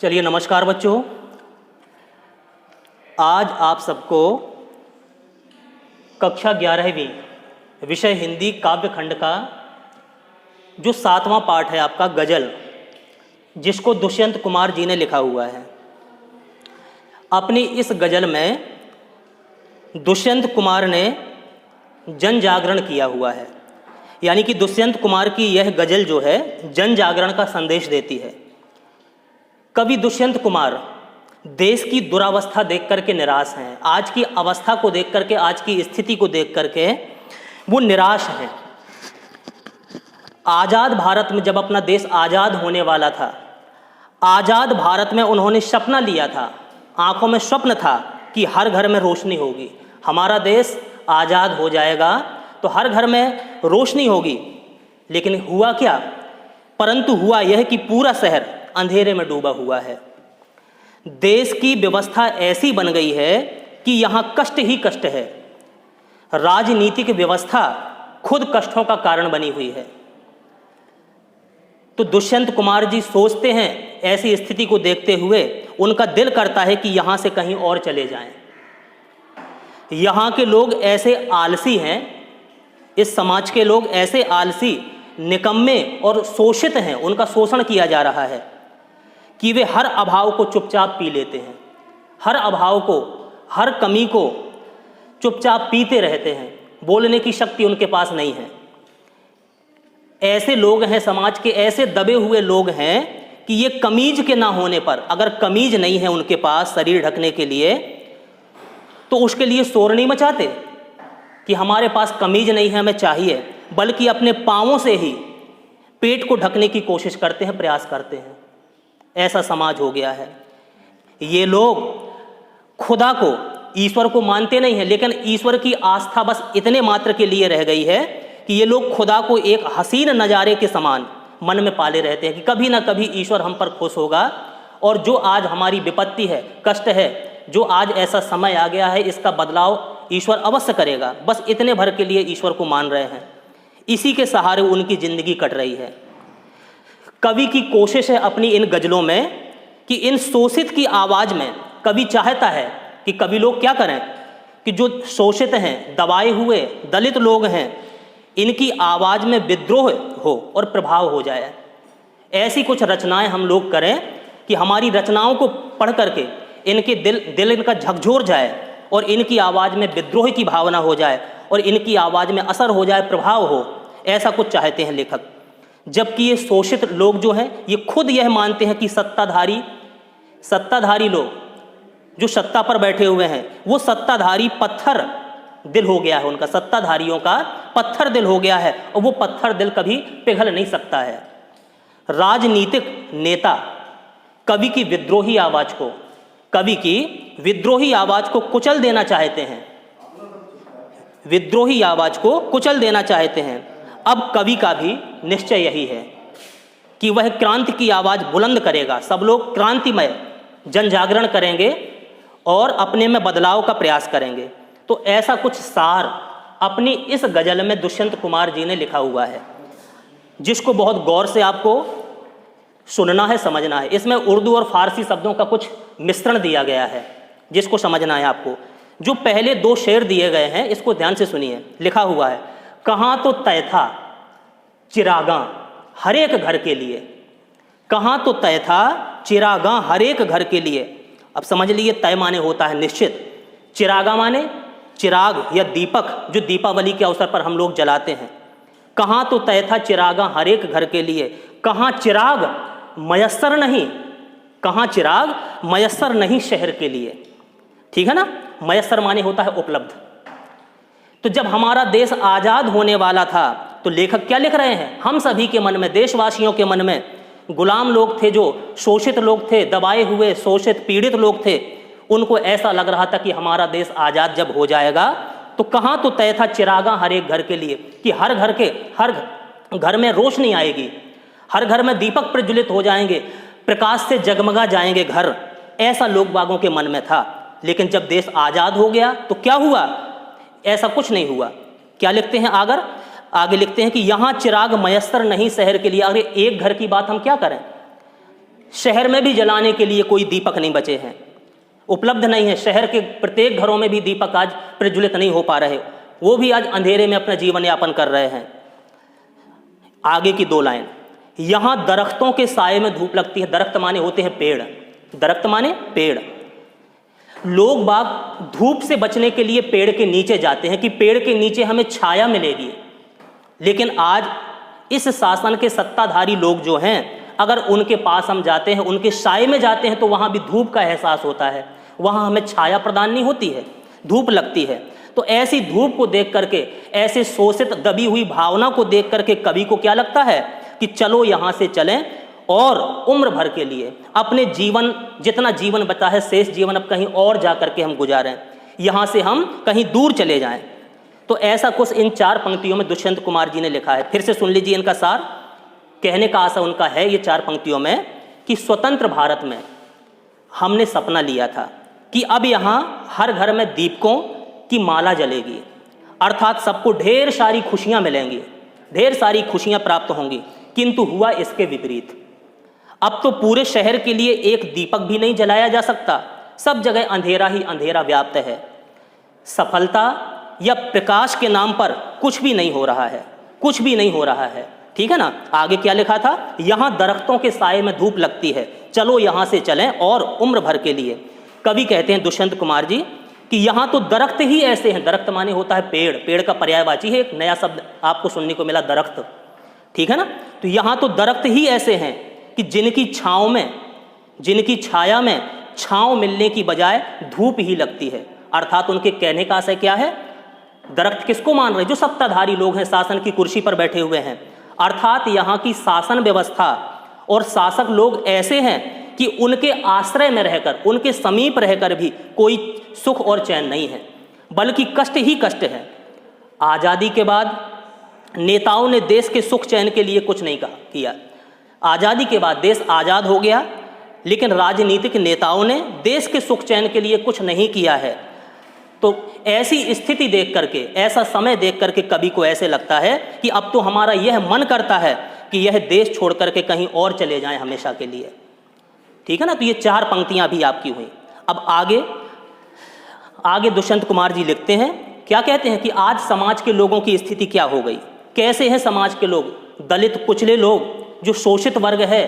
चलिए नमस्कार बच्चों। आज आप सबको कक्षा 11वीं विषय हिंदी काव्य खंड का जो 7वां पाठ है आपका गज़ल, जिसको दुष्यंत कुमार जी ने लिखा हुआ है। अपनी इस गज़ल में दुष्यंत कुमार ने जन जागरण किया हुआ है, यानी कि दुष्यंत कुमार की यह गज़ल जो है जन जागरण का संदेश देती है। कवि दुष्यंत कुमार देश की दुरावस्था देख करके निराश हैं। आज की अवस्था को देख करके, आज की स्थिति को देख करके वो निराश हैं। आज़ाद भारत में जब अपना देश आज़ाद होने वाला था, आज़ाद भारत में उन्होंने सपना लिया था, आंखों में स्वप्न था कि हर घर में रोशनी होगी, हमारा देश आज़ाद हो जाएगा तो हर घर में रोशनी होगी। लेकिन हुआ क्या? परंतु हुआ यह कि पूरा शहर अंधेरे में डूबा हुआ है। देश की व्यवस्था ऐसी बन गई है कि यहाँ कष्ट ही कष्ट है। राजनीतिक व्यवस्था खुद कष्टों का कारण बनी हुई है। तो दुष्यंत कुमार जी सोचते हैं, ऐसी स्थिति को देखते हुए उनका दिल करता है कि यहाँ से कहीं और चले जाएं। यहाँ के लोग ऐसे आलसी हैं, इस समाज के लोग ऐसे आलसी, निकम्मे और शोषित हैं, उनका शोषण किया जा रहा है कि वे हर अभाव को चुपचाप पी लेते हैं, हर अभाव को, हर कमी को चुपचाप पीते रहते हैं। बोलने की शक्ति उनके पास नहीं है। ऐसे लोग हैं, समाज के ऐसे दबे हुए लोग हैं कि ये कमीज के ना होने पर, अगर कमीज नहीं है उनके पास शरीर ढकने के लिए, तो उसके लिए शोर नहीं मचाते कि हमारे पास कमीज नहीं है, हमें चाहिए, बल्कि अपने पाँवों से ही पेट को ढकने की कोशिश करते हैं, प्रयास करते हैं। ऐसा समाज हो गया है। ये लोग खुदा को, ईश्वर को मानते नहीं हैं, लेकिन ईश्वर की आस्था बस इतने मात्र के लिए रह गई है कि ये लोग खुदा को एक हसीन नज़ारे के समान मन में पाले रहते हैं कि कभी ना कभी ईश्वर हम पर खुश होगा और जो आज हमारी विपत्ति है, कष्ट है, जो आज ऐसा समय आ गया है, इसका बदलाव ईश्वर अवश्य करेगा। बस इतने भर के लिए ईश्वर को मान रहे हैं। इसी के सहारे उनकी ज़िंदगी कट रही है। कवि की कोशिश है अपनी इन गज़लों में कि इन शोषित की आवाज़ में, कवि चाहता है कि कवि लोग क्या करें कि जो शोषित हैं, दबाए हुए दलित लोग हैं, इनकी आवाज़ में विद्रोह हो और प्रभाव हो जाए। ऐसी कुछ रचनाएं हम लोग करें कि हमारी रचनाओं को पढ़ करके इनके दिल इनका झकझोर जाए और इनकी आवाज़ में विद्रोह की भावना हो जाए और इनकी आवाज़ में असर हो जाए, प्रभाव हो। ऐसा कुछ चाहते हैं लेखक। जबकि ये शोषित लोग जो हैं, ये खुद यह मानते हैं कि सत्ताधारी लोग जो सत्ता पर बैठे हुए हैं, वो सत्ताधारी पत्थर दिल हो गया है उनका, सत्ताधारियों का पत्थर दिल हो गया है और वो पत्थर दिल कभी पिघल नहीं सकता है। राजनीतिक नेता कवि की विद्रोही आवाज़ को कुचल देना चाहते हैं, विद्रोही आवाज़ को कुचल देना चाहते हैं। अब कवि का भी निश्चय यही है कि वह क्रांति की आवाज़ बुलंद करेगा। सब लोग क्रांतिमय जन जागरण करेंगे और अपने में बदलाव का प्रयास करेंगे। तो ऐसा कुछ सार अपनी इस गज़ल में दुष्यंत कुमार जी ने लिखा हुआ है, जिसको बहुत गौर से आपको सुनना है, समझना है। इसमें उर्दू और फारसी शब्दों का कुछ मिश्रण दिया गया है, जिसको समझना है आपको। जो पहले दो शेर दिए गए हैं, इसको ध्यान से सुनिए। लिखा हुआ है, कहाँ तो तय था चिरागां हर एक घर के लिए, कहाँ तो तय था चिरागां हर एक घर के लिए। अब समझ लीजिए, तय माने होता है निश्चित, चिरागा माने चिराग या दीपक, जो दीपावली के अवसर पर हम लोग जलाते हैं। कहाँ तो तय था चिरागां हर एक घर के लिए, कहाँ चिराग मयस्सर नहीं, कहाँ चिराग मयस्सर नहीं शहर के लिए। ठीक है ना? मयस्सर माने होता है उपलब्ध। तो जब हमारा देश आज़ाद होने वाला था, तो लेखक क्या लिख रहे हैं? हम सभी के मन में, देशवासियों के मन में, गुलाम लोग थे, जो शोषित लोग थे, दबाए हुए, शोषित, पीड़ित लोग थे, उनको ऐसा लग रहा था कि हमारा देश आज़ाद जब हो जाएगा तो कहाँ तो तय था चिरागा हर एक घर के लिए, कि हर घर में रोशनी आएगी, हर घर में दीपक प्रज्वलित हो जाएंगे, प्रकाश से जगमगा जाएंगे घर। ऐसा लोग बागों के मन में था। लेकिन जब देश आज़ाद हो गया तो क्या हुआ? ऐसा कुछ नहीं हुआ। क्या लिखते हैं आगे लिखते हैं कि यहाँ चिराग मयस्सर नहीं शहर के लिए। अरे एक घर की बात हम क्या करें, शहर में भी जलाने के लिए कोई दीपक नहीं बचे हैं, उपलब्ध नहीं है। शहर के प्रत्येक घरों में भी दीपक आज प्रज्वलित नहीं हो पा रहे, वो भी आज अंधेरे में अपना जीवन यापन कर रहे हैं। आगे की 2 लाइन, यहाँ दरख्तों के साए में धूप लगती है। दरख्त माने होते हैं पेड़, दरख्त माने पेड़। लोग बाग धूप से बचने के लिए पेड़ के नीचे जाते हैं कि पेड़ के नीचे हमें छाया मिलेगी, लेकिन आज इस शासन के सत्ताधारी लोग जो हैं, अगर उनके पास हम जाते हैं, उनके साए में जाते हैं, तो वहाँ भी धूप का एहसास होता है, वहाँ हमें छाया प्रदान नहीं होती है, धूप लगती है। तो ऐसी धूप को देख करके, ऐसे शोषित दबी हुई भावना को देख करके कवि को क्या लगता है कि चलो यहाँ से चलें और उम्र भर के लिए अपने जीवन, जितना जीवन बचा है, शेष जीवन अब कहीं और जा करके हम गुजारें, यहाँ से हम कहीं दूर चले जाएं। तो ऐसा कुछ इन 4 पंक्तियों में दुष्यंत कुमार जी ने लिखा है। फिर से सुन लीजिए इनका सार। कहने का आशा उनका है ये 4 पंक्तियों में कि स्वतंत्र भारत में हमने सपना लिया था कि अब यहाँ हर घर में दीपकों की माला जलेगी, अर्थात सबको ढेर सारी खुशियाँ मिलेंगी, ढेर सारी खुशियाँ प्राप्त होंगी। किंतु हुआ इसके विपरीत। अब तो पूरे शहर के लिए एक दीपक भी नहीं जलाया जा सकता, सब जगह अंधेरा ही अंधेरा व्याप्त है। सफलता या प्रकाश के नाम पर कुछ भी नहीं हो रहा है, कुछ भी नहीं हो रहा है। ठीक है ना। आगे क्या लिखा था, यहाँ दरख्तों के साए में धूप लगती है, चलो यहाँ से चलें और उम्र भर के लिए। कवि कहते हैं दुष्यंत कुमार जी कि यहाँ तो दरख्त ही ऐसे हैं, दरख्त माने होता है पेड़, पेड़ का पर्यायवाची है, एक नया शब्द आपको सुनने को मिला, दरख्त। ठीक है ना। तो यहाँ तो दरख्त ही ऐसे हैं कि जिनकी छाँव में, जिनकी छाया में छाँव मिलने की बजाय धूप ही लगती है। अर्थात उनके कहने का आशय क्या है, दरख्त किसको मान रहे, जो सत्ताधारी लोग हैं, शासन की कुर्सी पर बैठे हुए हैं। अर्थात यहाँ की शासन व्यवस्था और शासक लोग ऐसे हैं कि उनके आश्रय में रहकर, उनके समीप रहकर भी कोई सुख और चैन नहीं है, बल्कि कष्ट ही कष्ट है। आज़ादी के बाद नेताओं ने देश के सुख चैन के लिए कुछ नहीं किया। आज़ादी के बाद देश आज़ाद हो गया, लेकिन राजनीतिक नेताओं ने देश के सुख चैन के लिए कुछ नहीं किया है। तो ऐसी स्थिति देख करके, ऐसा समय देख करके कवि को ऐसे लगता है कि अब तो हमारा यह मन करता है कि यह देश छोड़ करके कहीं और चले जाएं हमेशा के लिए। ठीक है ना। तो ये 4 पंक्तियां भी आपकी हुई। अब आगे दुष्यंत कुमार जी लिखते हैं, क्या कहते हैं कि आज समाज के लोगों की स्थिति क्या हो गई, कैसे हैं समाज के लोग, दलित कुचले लोग, जो शोषित वर्ग है,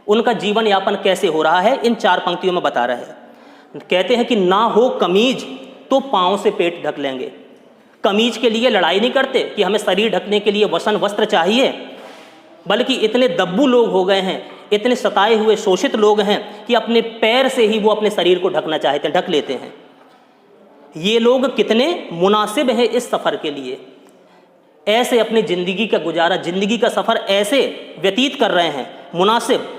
उनका जीवन यापन कैसे हो रहा है, इन 4 पंक्तियों में बता रहे हैं। कहते हैं कि ना हो कमीज तो पाँव से पेट ढक लेंगे। कमीज के लिए लड़ाई नहीं करते कि हमें शरीर ढकने के लिए वसन वस्त्र चाहिए, बल्कि इतने दब्बू लोग हो गए हैं, इतने सताए हुए शोषित लोग हैं कि अपने पैर से ही वो अपने शरीर को ढकना चाहते हैं, ढक लेते हैं। ये लोग कितने मुनासिब हैं इस सफ़र के लिए, ऐसे अपनी ज़िंदगी का गुजारा, ज़िंदगी का सफ़र ऐसे व्यतीत कर रहे हैं, मुनासिब।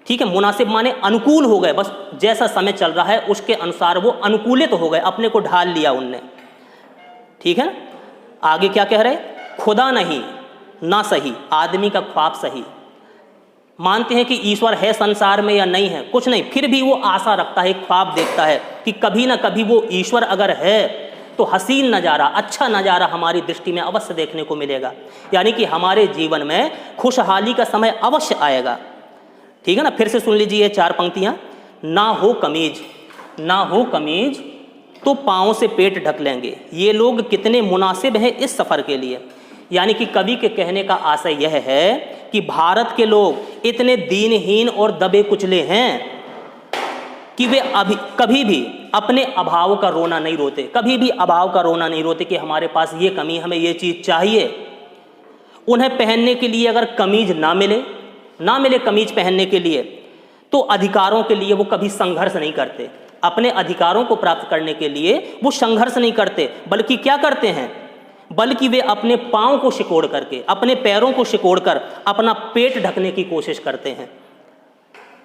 ठीक है, मुनासिब माने अनुकूल हो गए, बस जैसा समय चल रहा है उसके अनुसार वो अनुकूलित हो गए, अपने को ढाल लिया उनने। ठीक है ना। आगे क्या कह रहे, खुदा नहीं ना सही आदमी का ख्वाब सही। मानते हैं कि ईश्वर है संसार में या नहीं है, कुछ नहीं, फिर भी वो आशा रखता है, ख्वाब देखता है कि कभी ना कभी वो ईश्वर अगर है तो हसीन नज़ारा, अच्छा नज़ारा हमारी दृष्टि में अवश्य देखने को मिलेगा, यानी कि हमारे जीवन में खुशहाली का समय अवश्य आएगा। ठीक है ना। फिर से सुन लीजिए 4 पंक्तियाँ। ना हो कमीज, ना हो कमीज तो पाँव से पेट ढक लेंगे। ये लोग कितने मुनासिब हैं इस सफ़र के लिए। यानी कि कवि के कहने का आशय यह है कि भारत के लोग इतने दीनहीन और दबे कुचले हैं कि वे अभी कभी भी अपने अभाव का रोना नहीं रोते, कभी भी अभाव का रोना नहीं रोते कि हमारे पास ये कमी, हमें ये चीज़ चाहिए। उन्हें पहनने के लिए अगर कमीज ना मिले कमीज पहनने के लिए, तो अधिकारों के लिए वो कभी संघर्ष नहीं करते। अपने अधिकारों को प्राप्त करने के लिए वो संघर्ष नहीं करते, बल्कि क्या करते हैं, बल्कि वे अपने पाँव को सिकोड़ करके, अपने पैरों को सिकोड़ कर अपना पेट ढकने की कोशिश करते हैं।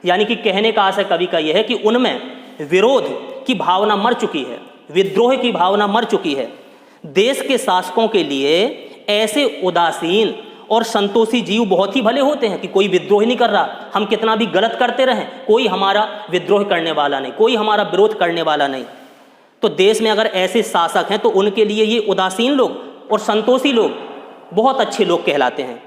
यानी कि कहने का आशय कवि का यह है कि उनमें विरोध की भावना मर चुकी है, विद्रोह की भावना मर चुकी है। देश के शासकों के लिए ऐसे उदासीन और संतोषी जीव बहुत ही भले होते हैं कि कोई विद्रोह नहीं कर रहा, हम कितना भी गलत करते रहें, कोई हमारा विद्रोह करने वाला नहीं, कोई हमारा विरोध करने वाला नहीं। तो देश में अगर ऐसे शासक हैं तो उनके लिए ये उदासीन लोग और संतोषी लोग बहुत अच्छे लोग कहलाते हैं,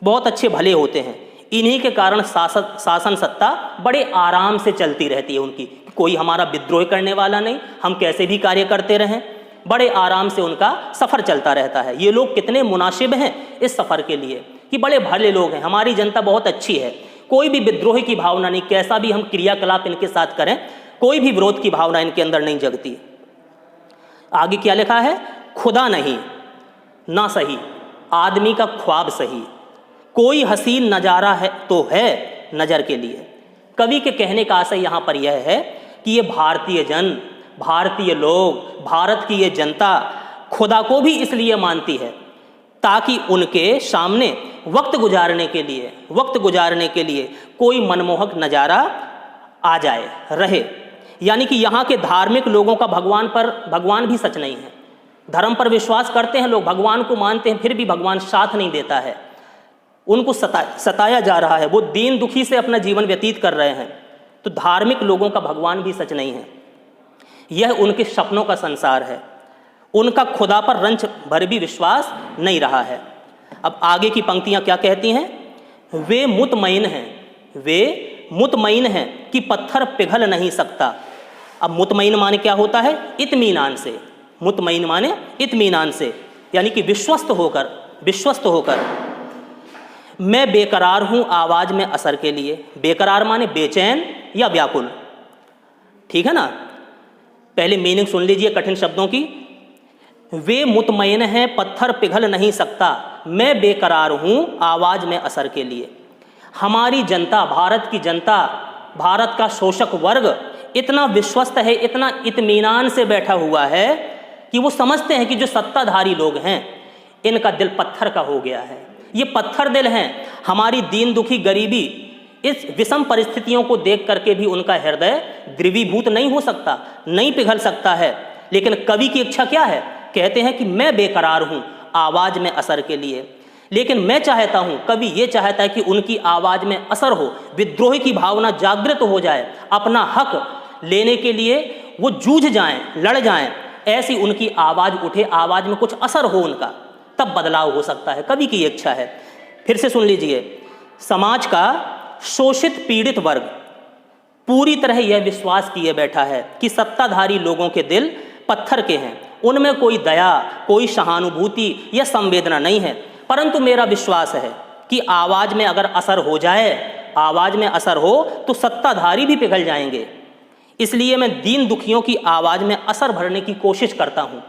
बहुत अच्छे भले होते हैं। इन्हीं के कारण शासन सत्ता बड़े आराम से चलती रहती है उनकी। कोई हमारा विद्रोह करने वाला नहीं, हम कैसे भी कार्य करते रहें, बड़े आराम से उनका सफ़र चलता रहता है। ये लोग कितने मुनासिब हैं इस सफ़र के लिए कि बड़े भले लोग हैं, हमारी जनता बहुत अच्छी है, कोई भी विद्रोह की भावना नहीं, कैसा भी हम क्रियाकलाप इनके साथ करें कोई भी विरोध की भावना इनके अंदर नहीं जगती। आगे क्या लिखा है, खुदा नहीं ना सही आदमी का ख्वाब सही, कोई हसीन नज़ारा है तो है नज़र के लिए। कवि के कहने का आशय यहाँ पर यह है कि ये भारतीय जन, भारतीय लोग, भारत की ये जनता खुदा को भी इसलिए मानती है ताकि उनके सामने वक्त गुजारने के लिए कोई मनमोहक नज़ारा आ जाए रहे। यानी कि यहाँ के धार्मिक लोगों का भगवान भी सच नहीं है। धर्म पर विश्वास करते हैं लोग, भगवान को मानते हैं, फिर भी भगवान साथ नहीं देता है, उनको सताया जा रहा है, वो दीन दुखी से अपना जीवन व्यतीत कर रहे हैं। तो धार्मिक लोगों का भगवान भी सच नहीं है, यह उनके सपनों का संसार है, उनका खुदा पर रंच भर भी विश्वास नहीं रहा है। अब आगे की पंक्तियां क्या कहती हैं, वे मुतमईन हैं कि पत्थर पिघल नहीं सकता। अब मुतमईन माने क्या होता है, इत्मीनान से, मुतमईन माने इत्मीनान से, यानी कि विश्वस्त होकर। मैं बेकरार हूं आवाज में असर के लिए, बेकरार माने बेचैन या व्याकुल, ठीक है ना। पहले मीनिंग सुन लीजिए कठिन शब्दों की। वे मुतमईन हैं पत्थर पिघल नहीं सकता, मैं बेकरार हूं आवाज में असर के लिए। हमारी जनता, भारत की जनता, भारत का शोषक वर्ग इतना विश्वस्त है, इतना इत्मीनान से बैठा हुआ है कि वो समझते हैं कि जो सत्ताधारी लोग हैं इनका दिल पत्थर का हो गया है, ये पत्थर दिल हैं। हमारी दीन दुखी गरीबी, इस विषम परिस्थितियों को देख करके भी उनका हृदय द्रवीभूत नहीं हो सकता, नहीं पिघल सकता है। लेकिन कवि की इच्छा क्या है, कहते हैं कि मैं बेकरार हूं आवाज में असर के लिए, लेकिन मैं चाहता हूं, कवि ये चाहता है कि उनकी आवाज में असर हो, विद्रोह की भावना जागृत हो जाए, अपना हक लेने के लिए वो जूझ जाएं, लड़ जाएं, ऐसी उनकी आवाज उठे, आवाज में कुछ असर हो उनका, तब बदलाव हो सकता है। कवि की इच्छा है। फिर से सुन लीजिए, समाज का शोषित पीड़ित वर्ग पूरी तरह यह विश्वास किए बैठा है कि सत्ताधारी लोगों के दिल पत्थर के हैं, उनमें कोई दया, कोई सहानुभूति या संवेदना नहीं है। परंतु मेरा विश्वास है कि आवाज में अगर असर हो जाए, आवाज में असर हो तो सत्ताधारी भी पिघल जाएंगे। इसलिए मैं दीन दुखियों की आवाज में असर भरने की कोशिश करता हूं,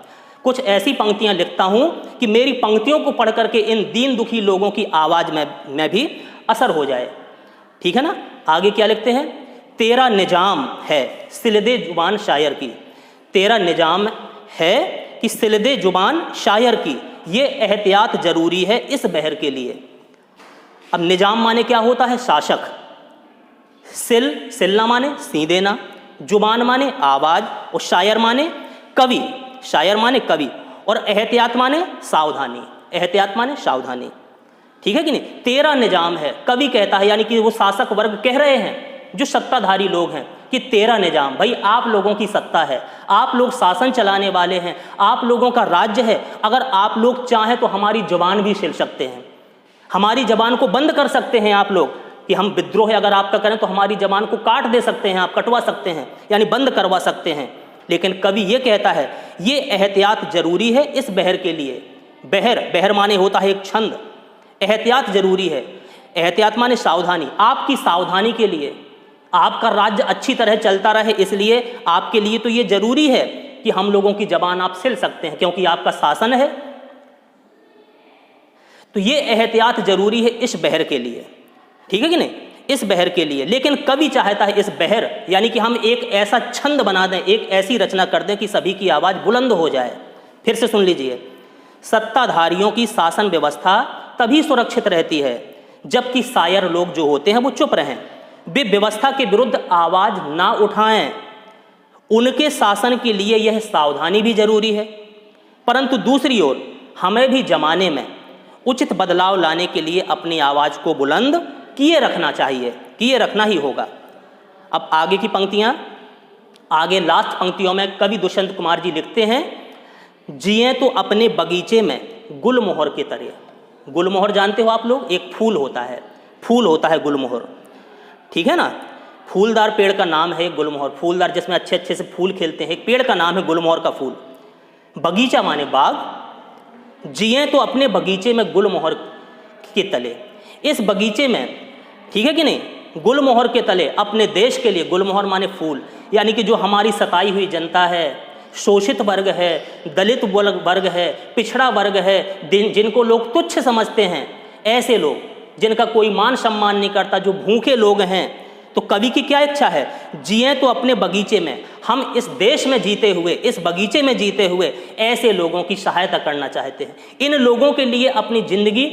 कुछ ऐसी पंक्तियां लिखता हूं कि मेरी पंक्तियों को पढ़ करके इन दीन दुखी लोगों की आवाज में भी असर हो जाए, ठीक है ना। आगे क्या लिखते हैं, तेरा निजाम है सिलदे जुबान शायर की, तेरा निजाम है कि सिलदे जुबान शायर की, ये एहतियात जरूरी है इस बहर के लिए। अब निजाम माने क्या होता है, शासक, सिलना माने सी देना, जुबान माने आवाज, और शायर माने कवि, शायर माने कवि, और एहतियात माने सावधानी, एहतियात माने सावधानी, ठीक है कि नहीं। तेरा निजाम है, कवि कहता है, यानी कि वो शासक वर्ग कह रहे हैं, जो सत्ताधारी लोग हैं, कि तेरा निजाम, भाई आप लोगों की सत्ता है, आप लोग शासन चलाने वाले हैं, आप लोगों का राज्य है, अगर आप लोग चाहें तो हमारी जुबान भी सिल सकते हैं, हमारी जबान को बंद कर सकते हैं आप लोग, कि हम विद्रोह अगर आपका करें तो हमारी जबान को काट दे सकते हैं, आप कटवा सकते हैं, यानी बंद करवा सकते हैं। लेकिन कवि ये कहता है ये एहतियात जरूरी है इस बहर के लिए। बहर माने होता है एक छंद, एहतियात जरूरी है, एहतियात माने सावधानी, आपकी सावधानी के लिए, आपका राज्य अच्छी तरह चलता रहे, इसलिए आपके लिए तो ये जरूरी है कि हम लोगों की जबान आप सिल सकते हैं, क्योंकि आपका शासन है। तो ये एहतियात जरूरी है इस बहर के लिए, ठीक है कि नहीं, इस बहर के लिए। लेकिन कवि चाहता है इस बहर, यानी कि हम एक ऐसा छंद बना दें, एक ऐसी रचना कर दें कि सभी की आवाज़ बुलंद हो जाए। फिर से सुन लीजिए, सत्ताधारियों की शासन व्यवस्था तभी सुरक्षित रहती है जबकि शायर लोग जो होते हैं वो चुप रहें, वे व्यवस्था के विरुद्ध आवाज़ ना उठाएं। उनके शासन के लिए यह सावधानी भी जरूरी है, परंतु दूसरी ओर हमें भी जमाने में उचित बदलाव लाने के लिए अपनी आवाज़ को बुलंद किए रखना चाहिए, किए रखना ही होगा। अब आगे की पंक्तियां, आगे लास्ट पंक्तियों में कवि दुष्यंत कुमार जी लिखते हैं, जिए तो अपने बगीचे में गुलमोहर की तरह। गुलमोहर जानते हो आप लोग, एक फूल होता है, फूल होता है गुलमोहर, ठीक है ना। फूलदार पेड़ का नाम है गुलमोहर, फूलदार जिसमें अच्छे अच्छे से फूल खिलते हैं, एक पेड़ का नाम है गुलमोहर का फूल। बगीचा माने बाग, जिए तो अपने बगीचे में गुलमोहर के तले। इस बगीचे में, ठीक है कि नहीं, गुलमोहर के तले अपने देश के लिए, गुलमोहर माने फूल, यानी कि जो हमारी सताई हुई जनता है, शोषित वर्ग है, दलित वर्ग है, पिछड़ा वर्ग है, जिनको लोग तुच्छ समझते हैं, ऐसे लोग जिनका कोई मान सम्मान नहीं करता, जो भूखे लोग हैं, तो कवि की क्या इच्छा है, जिए तो अपने बगीचे में, हम इस देश में जीते हुए, इस बगीचे में जीते हुए ऐसे लोगों की सहायता करना चाहते हैं। इन लोगों के लिए अपनी जिंदगी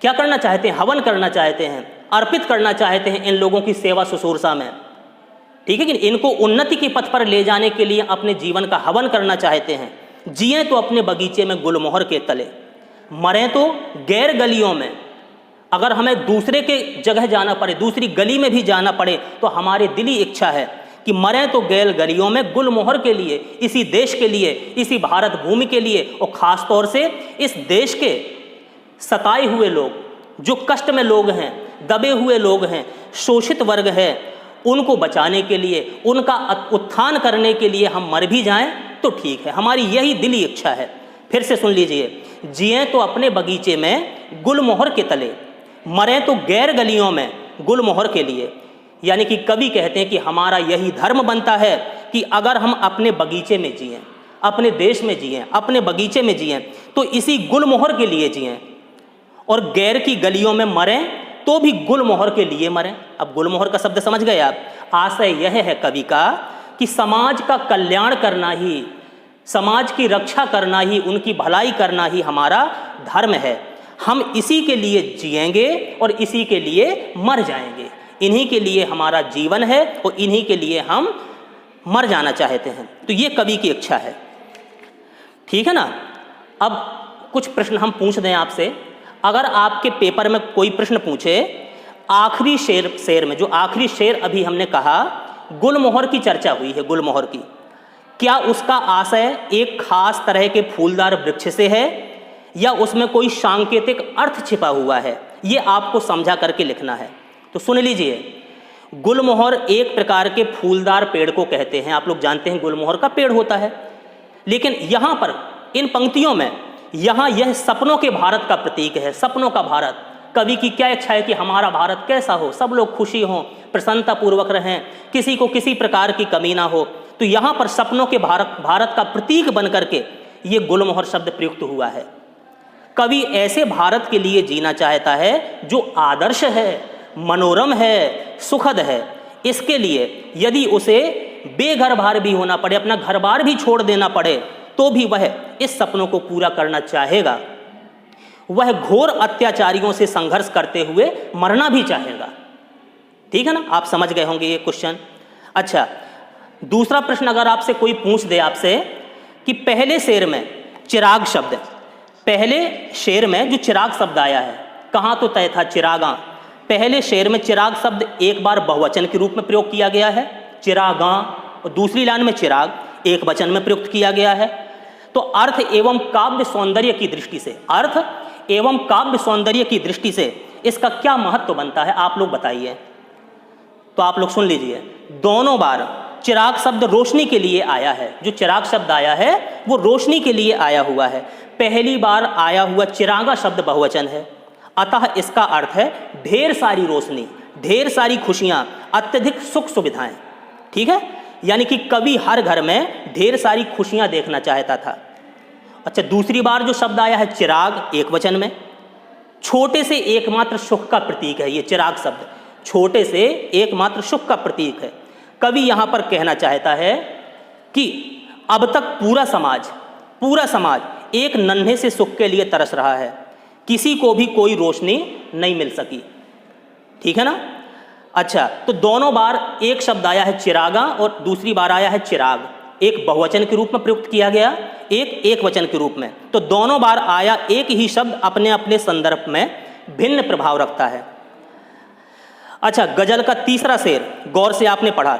क्या करना चाहते हैं, हवन करना चाहते हैं, अर्पित करना चाहते हैं इन लोगों की सेवा शुश्रूषा में, ठीक है कि इनको उन्नति के पथ पर ले जाने के लिए अपने जीवन का हवन करना चाहते हैं। जिए तो अपने बगीचे में गुलमोहर के तले, मरें तो गैर गलियों में। अगर हमें दूसरे के जगह जाना पड़े, दूसरी गली में भी जाना पड़े, तो हमारी दिली इच्छा है कि मरें तो गैर गलियों में गुलमोहर के लिए, इसी देश के लिए, इसी भारत भूमि के लिए, और ख़ास तौर से इस देश के सताए हुए लोग, जो कष्ट में लोग हैं, दबे हुए लोग हैं, शोषित वर्ग है, उनको बचाने के लिए, उनका उत्थान करने के लिए हम मर भी जाएं तो ठीक है। हमारी यही दिली इच्छा है। फिर से सुन लीजिए, जिए तो अपने बगीचे में गुलमोहर के तले, मरें तो गैर गलियों में गुलमोहर के लिए। यानी कि कवि कहते हैं कि हमारा यही धर्म बनता है कि अगर हम अपने बगीचे में जिएं, अपने देश में जिएं, अपने बगीचे में जिएं, तो इसी गुलमोहर के लिए जिएं, और गैर की गलियों में मरें तो भी गुलमोहर के लिए मरें। अब गुलमोहर का शब्द समझ गए आप। आशय यह है कवि का कि समाज का कल्याण करना ही, समाज की रक्षा करना ही, उनकी भलाई करना ही हमारा धर्म है। हम इसी के लिए जिएंगे और इसी के लिए मर जाएंगे। इन्हीं के लिए हमारा जीवन है और इन्हीं के लिए हम मर जाना चाहते हैं। तो ये कवि की इच्छा है, ठीक है ना। अब कुछ प्रश्न हम पूछ दें आपसे। अगर आपके पेपर में कोई प्रश्न पूछे, आखिरी शेर में, जो आखिरी शेर अभी हमने कहा, गुलमोहर की चर्चा हुई है, गुलमोहर की, क्या उसका आशय एक खास तरह के फूलदार वृक्ष से है या उसमें कोई सांकेतिक अर्थ छिपा हुआ है? ये आपको समझा करके लिखना है। तो सुन लीजिए, गुलमोहर एक प्रकार के फूलदार पेड़ को कहते हैं। आप लोग जानते हैं गुलमोहर का पेड़ होता है, लेकिन यहाँ पर इन पंक्तियों में, यहाँ यह सपनों के भारत का प्रतीक है, सपनों का भारत। कवि की क्या इच्छा है कि हमारा भारत कैसा हो, सब लोग खुशी हों, प्रसन्नता पूर्वक रहें, किसी को किसी प्रकार की कमी ना हो। तो यहाँ पर सपनों के भारत का प्रतीक बन करके ये गुलमोहर शब्द प्रयुक्त हुआ है। कवि ऐसे भारत के लिए जीना चाहता है जो आदर्श है, मनोरम है, सुखद है। इसके लिए यदि उसे बेघर बार भी होना पड़े, अपना घर बार भी छोड़ देना पड़े, तो भी वह इस सपनों को पूरा करना चाहेगा। वह घोर अत्याचारियों से संघर्ष करते हुए मरना भी चाहेगा। ठीक है ना, आप समझ गए होंगे ये क्वेश्चन। अच्छा, दूसरा प्रश्न अगर आपसे कोई पूछ दे आपसे कि पहले शेर में चिराग शब्द, पहले शेर में जो चिराग शब्द आया है, कहाँ तो तय था चिरागा। पहले शेर में चिराग शब्द एक बार बहुवचन के रूप में प्रयोग किया गया है, चिरागा, और दूसरी लाइन में चिराग एक वचन में प्रयुक्त किया गया है। तो अर्थ एवं काव्य सौंदर्य की दृष्टि से, अर्थ एवं काव्य सौंदर्य की दृष्टि से इसका क्या महत्व बनता है, आप लोग बताइए। तो आप लोग सुन लीजिए, दोनों बार चिराग शब्द रोशनी के लिए आया है। जो चिराग शब्द आया है वो रोशनी के लिए आया हुआ है। पहली बार आया हुआ चिरागा शब्द बहुवचन है, अतः इसका अर्थ है ढेर सारी रोशनी, ढेर सारी खुशियां, अत्यधिक सुख सुविधाएं। ठीक है, यानी कि कवि हर घर में ढेर सारी खुशियां देखना चाहता था। अच्छा, दूसरी बार जो शब्द आया है चिराग एक वचन में, छोटे से एकमात्र सुख का प्रतीक है। ये चिराग शब्द छोटे से एकमात्र सुख का प्रतीक है। कवि यहाँ पर कहना चाहता है कि अब तक पूरा समाज एक नन्हे से सुख के लिए तरस रहा है, किसी को भी कोई रोशनी नहीं मिल सकी। ठीक है ना। अच्छा, तो दोनों बार एक शब्द आया है चिरागा और दूसरी बार आया है चिराग, एक बहुवचन के रूप में प्रयुक्त किया गया, एक वचन के रूप में। तो दोनों बार आया एक ही शब्द अपने अपने संदर्भ में भिन्न प्रभाव रखता है। अच्छा, गजल का तीसरा शेर गौर से आपने पढ़ा,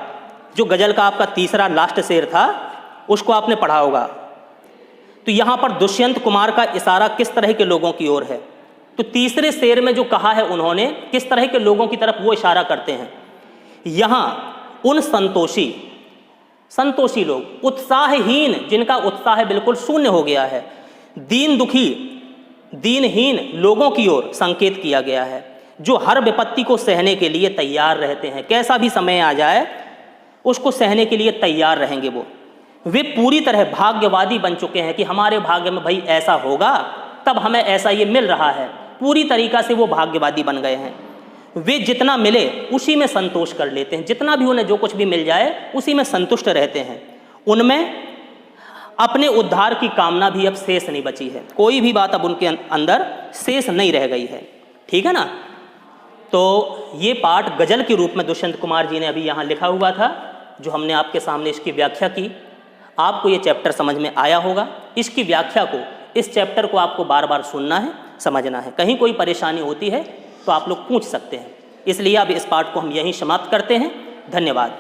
जो गजल का आपका तीसरा लास्ट शेर था उसको आपने पढ़ा होगा। तो यहाँ पर दुष्यंत कुमार का इशारा किस तरह के लोगों की ओर है? तो तीसरे शेर में जो कहा है उन्होंने, किस तरह के लोगों की तरफ वो इशारा करते हैं। यहाँ उन संतोषी लोग, उत्साहहीन, जिनका उत्साह बिल्कुल शून्य हो गया है, दीन दुखी, दीनहीन लोगों की ओर संकेत किया गया है, जो हर विपत्ति को सहने के लिए तैयार रहते हैं। कैसा भी समय आ जाए उसको सहने के लिए तैयार रहेंगे। वे पूरी तरह भाग्यवादी बन चुके हैं कि हमारे भाग्य में भाई ऐसा होगा, तब हमें ऐसा ये मिल रहा है। पूरी तरीक़ा से वो भाग्यवादी बन गए हैं। वे जितना मिले उसी में संतोष कर लेते हैं, जितना भी उन्हें जो कुछ भी मिल जाए उसी में संतुष्ट रहते हैं। उनमें अपने उद्धार की कामना भी अब शेष नहीं बची है, कोई भी बात अब उनके अंदर शेष नहीं रह गई है। ठीक है ना। तो ये पाठ गज़ल के रूप में दुष्यंत कुमार जी ने अभी यहाँ लिखा हुआ था, जो हमने आपके सामने इसकी व्याख्या की। आपको ये चैप्टर समझ में आया होगा। इसकी व्याख्या को, इस चैप्टर को आपको बार बार सुनना है, समझना है। कहीं कोई परेशानी होती है तो आप लोग पूछ सकते हैं। इसलिए अब इस पाठ को हम यहीं समाप्त करते हैं। धन्यवाद।